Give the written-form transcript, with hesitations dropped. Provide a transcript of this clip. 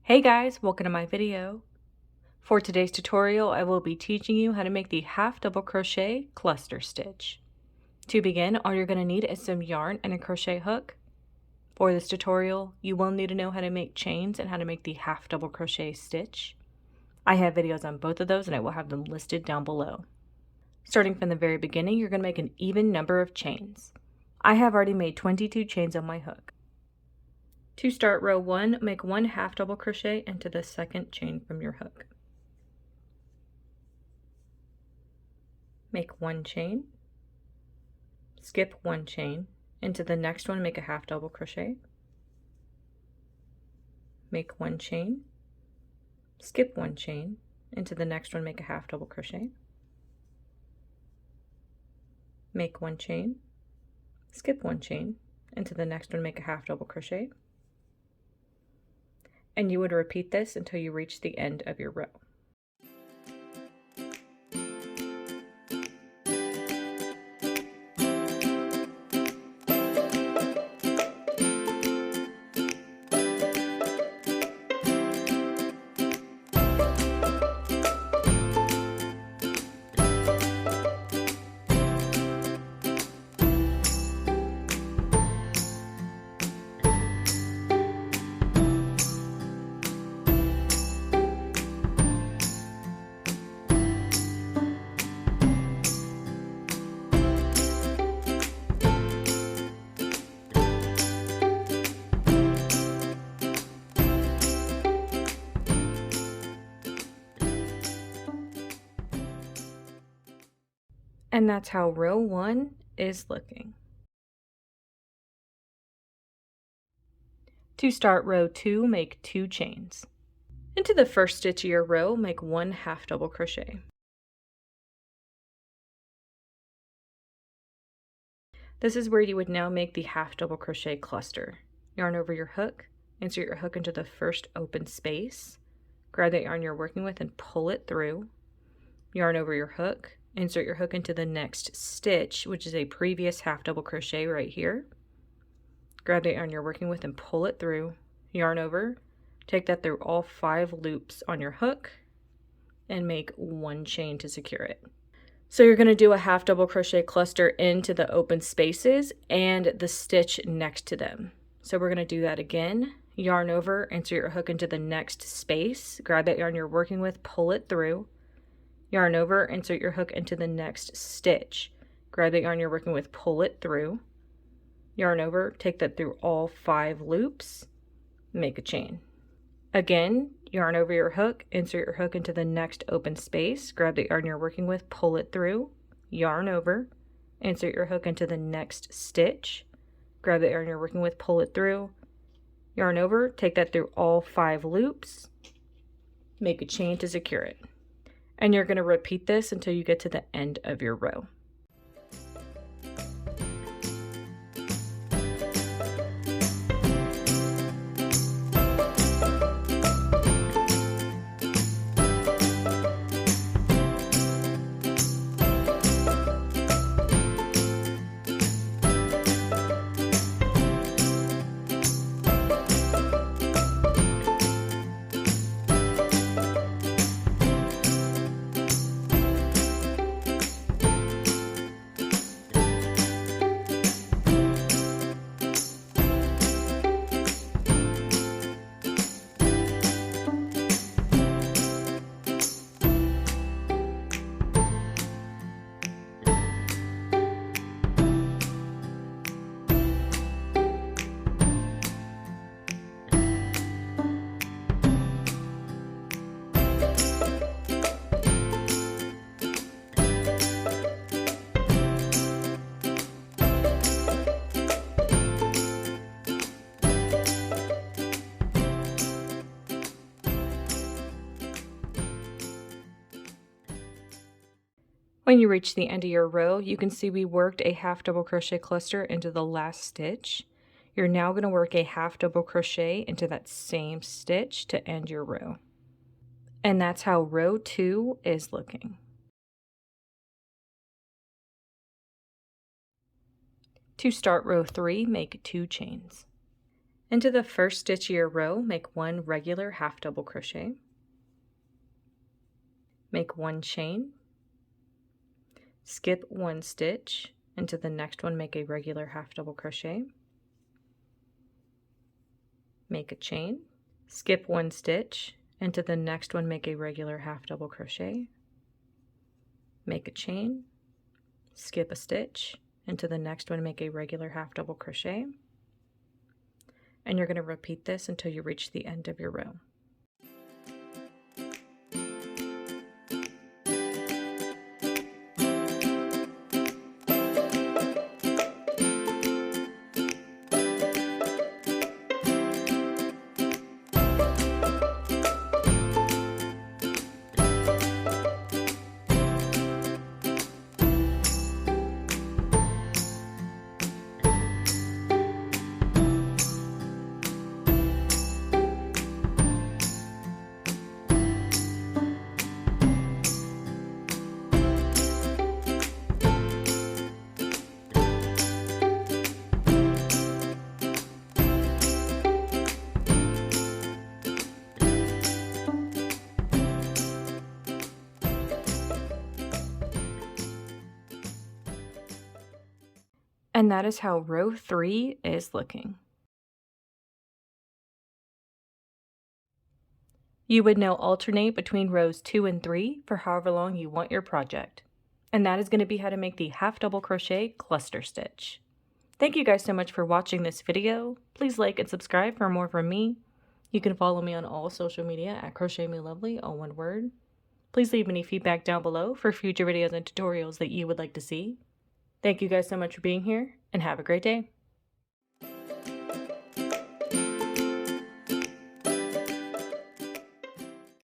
Hey guys, welcome to my video. For today's tutorial, I will be teaching you how to make the half double crochet cluster stitch. To begin, all you're going to need is some yarn and a crochet hook. For this tutorial, you will need to know how to make chains and how to make the half double crochet stitch. I have videos on both of those and I will have them listed down below. Starting from the very beginning, you're going to make an even number of chains. I have already made 22 chains on my hook. To start row 1, make 1 half double crochet into the second chain from your hook. Make 1 chain, skip 1 chain, into the next one make a half double crochet, make 1 chain, skip 1 chain, into the next one make a half double crochet, make 1 chain, skip 1 chain, into the next one make a half double crochet, and you would repeat this until you reach the end of your row. And that's how row 1 is looking. To start row 2, make 2 chains. Into the first stitch of your row, make 1 half double crochet. This is where you would now make the half double crochet cluster. Yarn over your hook, insert your hook into the first open space, grab that yarn you're working with and pull it through. Yarn over your hook, insert your hook into the next stitch, which is a previous half double crochet right here. Grab the yarn you're working with and pull it through, yarn over, take that through all 5 loops on your hook, and make 1 chain to secure it. So you're going to do a half double crochet cluster into the open spaces and the stitch next to them. So we're going to do that again. Yarn over, insert your hook into the next space, grab that yarn you're working with, pull it through, yarn over, insert your hook into the next stitch, grab the yarn you're working with, pull it through, yarn over, take that through all 5 loops, make a chain. Again, yarn over your hook, insert your hook into the next open space, grab the yarn you're working with, pull it through, yarn over, insert your hook into the next stitch, grab the yarn you're working with, pull it through, yarn over, take that through all 5 loops, make a chain to secure it. And you're going to repeat this until you get to the end of your row. When you reach the end of your row, you can see we worked a half double crochet cluster into the last stitch. You're now going to work a half double crochet into that same stitch to end your row. And that's how row 2 is looking. To start row 3, make 2 chains. Into the first stitch of your row, make 1 regular half double crochet, make 1 chain, skip 1 stitch, into the next one make a regular half double crochet, make a chain, skip 1 stitch, into the next one make a regular half double crochet, make a chain, skip a stitch, into the next one make a regular half double crochet, and you're going to repeat this until you reach the end of your row. And that is how row 3 is looking. You would now alternate between rows 2 and 3 for however long you want your project. And that is going to be how to make the half double crochet cluster stitch. Thank you guys so much for watching this video. Please like and subscribe for more from me. You can follow me on all social media at crochetmelovely, all one word. Please leave any feedback down below for future videos and tutorials that you would like to see. Thank you guys so much for being here, and have a great day.